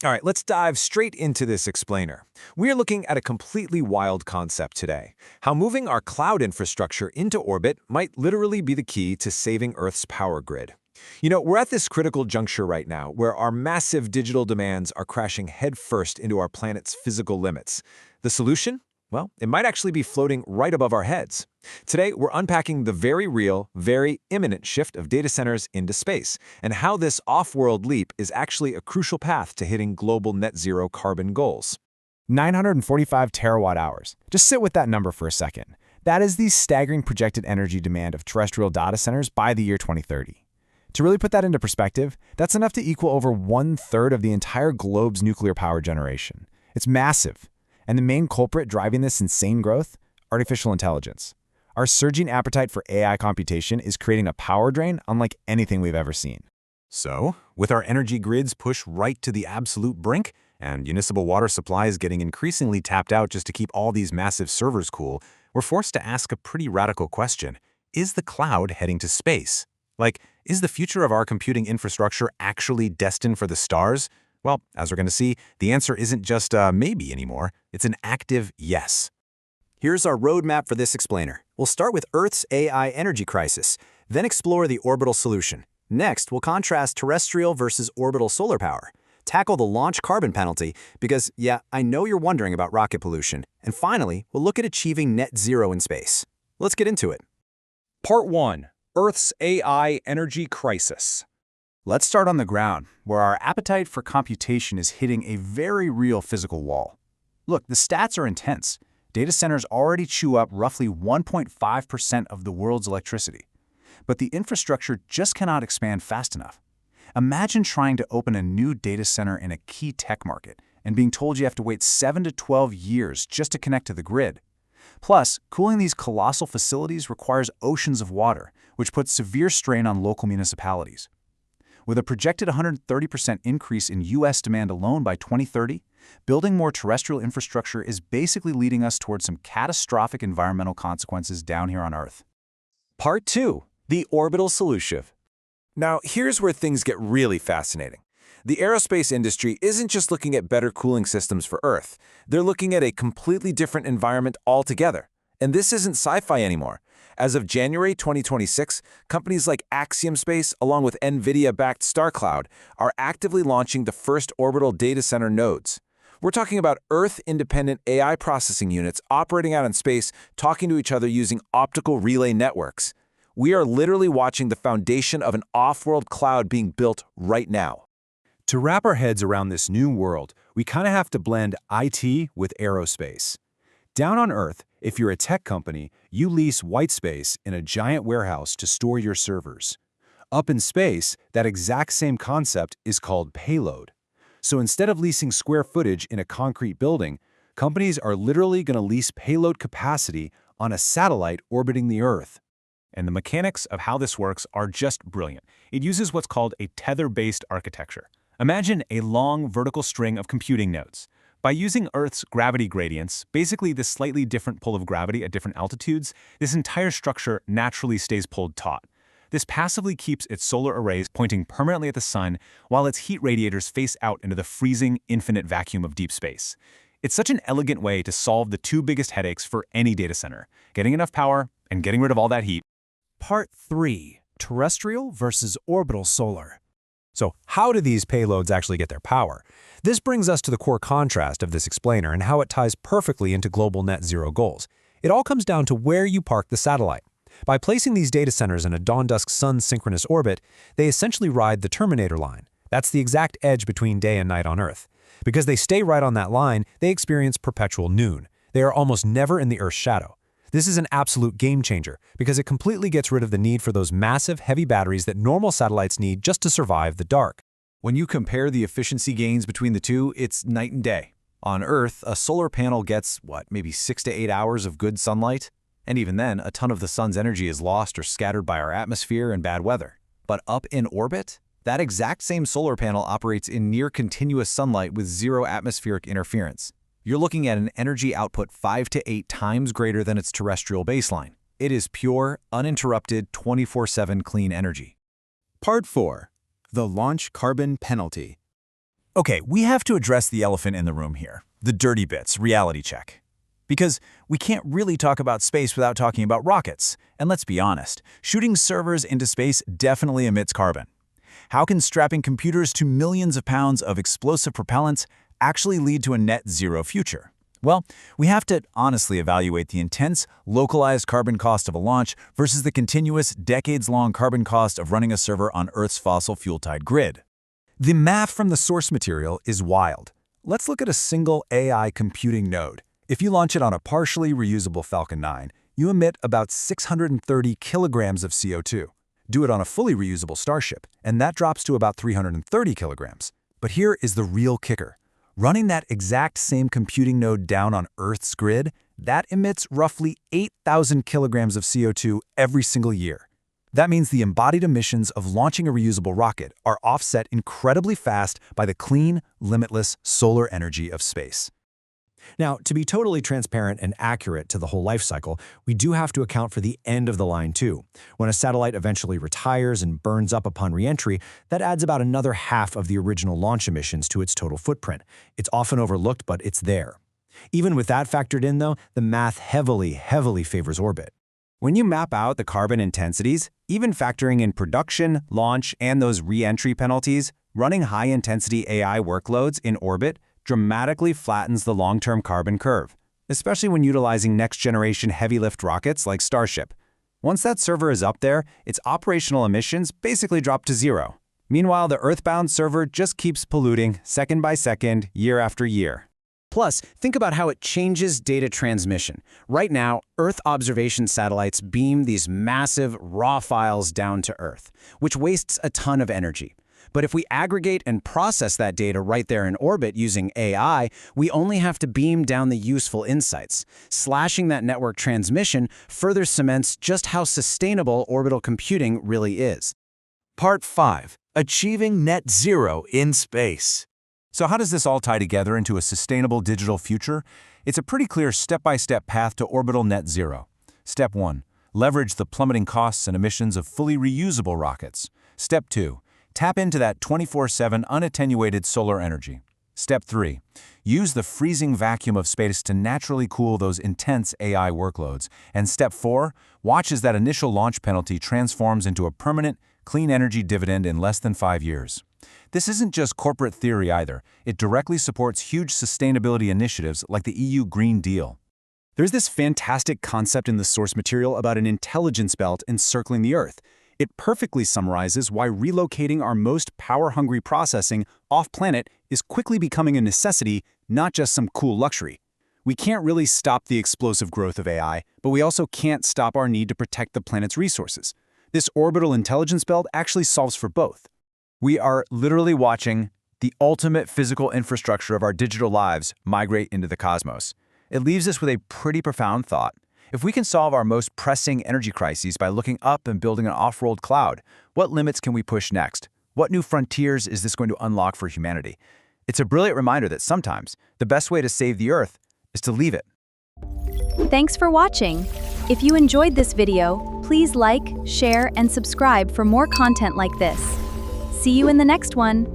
All right, let's dive straight into this explainer. We are looking at a completely wild concept today, how moving our cloud infrastructure into orbit might literally be the key to saving Earth's power grid. We're at this critical juncture right now where our massive digital demands are crashing headfirst into our planet's physical limits. The solution? Well, it might actually be floating right above our heads. Today, we're unpacking the very real, very imminent shift of data centers into space, and how this off-world leap is actually a crucial path to hitting global net zero carbon goals. 945 terawatt hours. Just sit with that number for a second. That is the staggering projected energy demand of terrestrial data centers by the year 2030. To really put that into perspective, that's enough to equal over 1/3 of the entire globe's nuclear power generation. It's massive. And the main culprit driving this insane growth? Artificial intelligence. Our surging appetite for AI computation is creating a power drain unlike anything we've ever seen. So, with our energy grids pushed right to the absolute brink, and municipal water supplies getting increasingly tapped out just to keep all these massive servers cool, we're forced to ask a pretty radical question. Is the cloud heading to space? Is the future of our computing infrastructure actually destined for the stars? Well, as we're going to see, the answer isn't just a maybe anymore. It's an active yes. Here's our roadmap for this explainer. We'll start with Earth's AI energy crisis, then explore the orbital solution. Next, we'll contrast terrestrial versus orbital solar power, tackle the launch carbon penalty, because, yeah, I know you're wondering about rocket pollution. And finally, we'll look at achieving net zero in space. Let's get into it. Part 1. Earth's AI energy crisis. Let's start on the ground, where our appetite for computation is hitting a very real physical wall. Look, the stats are intense. Data centers already chew up roughly 1.5% of the world's electricity. But the infrastructure just cannot expand fast enough. Imagine trying to open a new data center in a key tech market and being told you have to wait 7 to 12 years just to connect to the grid. Plus, cooling these colossal facilities requires oceans of water, which puts severe strain on local municipalities. With a projected 130% increase in U.S. demand alone by 2030, building more terrestrial infrastructure is basically leading us towards some catastrophic environmental consequences down here on Earth. Part 2. The orbital solution. Now, here's where things get really fascinating. The aerospace industry isn't just looking at better cooling systems for Earth. They're looking at a completely different environment altogether. And this isn't sci-fi anymore. As of January 2026, companies like Axiom Space, along with NVIDIA-backed Starcloud, are actively launching the first orbital data center nodes. We're talking about Earth-independent AI processing units operating out in space, talking to each other using optical relay networks. We are literally watching the foundation of an off-world cloud being built right now. To wrap our heads around this new world, we kind of have to blend IT with aerospace. Down on Earth, if you're a tech company, you lease white space in a giant warehouse to store your servers. Up in space, that exact same concept is called payload. So instead of leasing square footage in a concrete building, companies are literally going to lease payload capacity on a satellite orbiting the Earth. And the mechanics of how this works are just brilliant. It uses what's called a tether-based architecture. Imagine a long vertical string of computing nodes. By using Earth's gravity gradients, basically the slightly different pull of gravity at different altitudes, this entire structure naturally stays pulled taut. This passively keeps its solar arrays pointing permanently at the sun, while its heat radiators face out into the freezing, infinite vacuum of deep space. It's such an elegant way to solve the two biggest headaches for any data center: getting enough power and getting rid of all that heat. Part 3. Terrestrial versus orbital solar. So how do these payloads actually get their power? This brings us to the core contrast of this explainer and how it ties perfectly into global net zero goals. It all comes down to where you park the satellite. By placing these data centers in a dawn-dusk sun-synchronous orbit, they essentially ride the Terminator line. That's the exact edge between day and night on Earth. Because they stay right on that line, they experience perpetual noon. They are almost never in the Earth's shadow. This is an absolute game changer because it completely gets rid of the need for those massive, heavy batteries that normal satellites need just to survive the dark. When you compare the efficiency gains between the two, it's night and day. On Earth, a solar panel gets, maybe 6 to 8 hours of good sunlight? And even then, a ton of the sun's energy is lost or scattered by our atmosphere and bad weather. But up in orbit, that exact same solar panel operates in near-continuous sunlight with zero atmospheric interference. You're looking at an energy output 5 to 8 times greater than its terrestrial baseline. It is pure, uninterrupted, 24/7 clean energy. Part 4. The Launch Carbon Penalty. Okay, we have to address the elephant in the room here, the dirty bits, reality check. Because we can't really talk about space without talking about rockets. And let's be honest, shooting servers into space definitely emits carbon. How can strapping computers to millions of pounds of explosive propellants actually lead to a net zero future? Well, we have to honestly evaluate the intense, localized carbon cost of a launch versus the continuous, decades-long carbon cost of running a server on Earth's fossil fuel-tied grid. The math from the source material is wild. Let's look at a single AI computing node. If you launch it on a partially reusable Falcon 9, you emit about 630 kilograms of CO2. Do it on a fully reusable Starship, and that drops to about 330 kilograms. But here is the real kicker. Running that exact same computing node down on Earth's grid, that emits roughly 8,000 kilograms of CO2 every single year. That means the embodied emissions of launching a reusable rocket are offset incredibly fast by the clean, limitless solar energy of space. Now, to be totally transparent and accurate to the whole life cycle, we do have to account for the end of the line too. When a satellite eventually retires and burns up upon reentry, that adds about another half of the original launch emissions to its total footprint. It's often overlooked, but it's there. Even with that factored in, though, the math heavily favors orbit. When you map out the carbon intensities, even factoring in production, launch, and those re-entry penalties, running high-intensity AI workloads in orbit dramatically flattens the long-term carbon curve, especially when utilizing next-generation heavy-lift rockets like Starship. Once that server is up there, its operational emissions basically drop to zero. Meanwhile, the Earthbound server just keeps polluting second by second, year after year. Plus, think about how it changes data transmission. Right now, Earth observation satellites beam these massive, raw files down to Earth, which wastes a ton of energy. But if we aggregate and process that data right there in orbit using AI, we only have to beam down the useful insights. Slashing that network transmission further cements just how sustainable orbital computing really is. Part 5. Achieving net zero in space. So how does this all tie together into a sustainable digital future? It's a pretty clear step-by-step path to orbital net zero. Step 1. Leverage the plummeting costs and emissions of fully reusable rockets. Step 2. Tap into that 24/7 unattenuated solar energy. Step 3. Use the freezing vacuum of space to naturally cool those intense AI workloads. And Step 4. Watch as that initial launch penalty transforms into a permanent, clean energy dividend in less than 5 years. This isn't just corporate theory either. It directly supports huge sustainability initiatives like the EU Green Deal. There's this fantastic concept in the source material about an intelligence belt encircling the Earth. It perfectly summarizes why relocating our most power-hungry processing off-planet is quickly becoming a necessity, not just some cool luxury. We can't really stop the explosive growth of AI, but we also can't stop our need to protect the planet's resources. This orbital intelligence belt actually solves for both. We are literally watching the ultimate physical infrastructure of our digital lives migrate into the cosmos. It leaves us with a pretty profound thought. If we can solve our most pressing energy crises by looking up and building an off-world cloud, what limits can we push next? What new frontiers is this going to unlock for humanity? It's a brilliant reminder that sometimes the best way to save the Earth is to leave it. Thanks for watching. If you enjoyed this video, please like, share, and subscribe for more content like this. See you in the next one.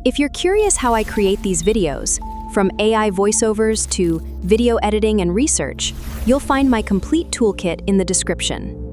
If you're curious how I create these videos, from AI voiceovers to video editing and research, you'll find my complete toolkit in the description.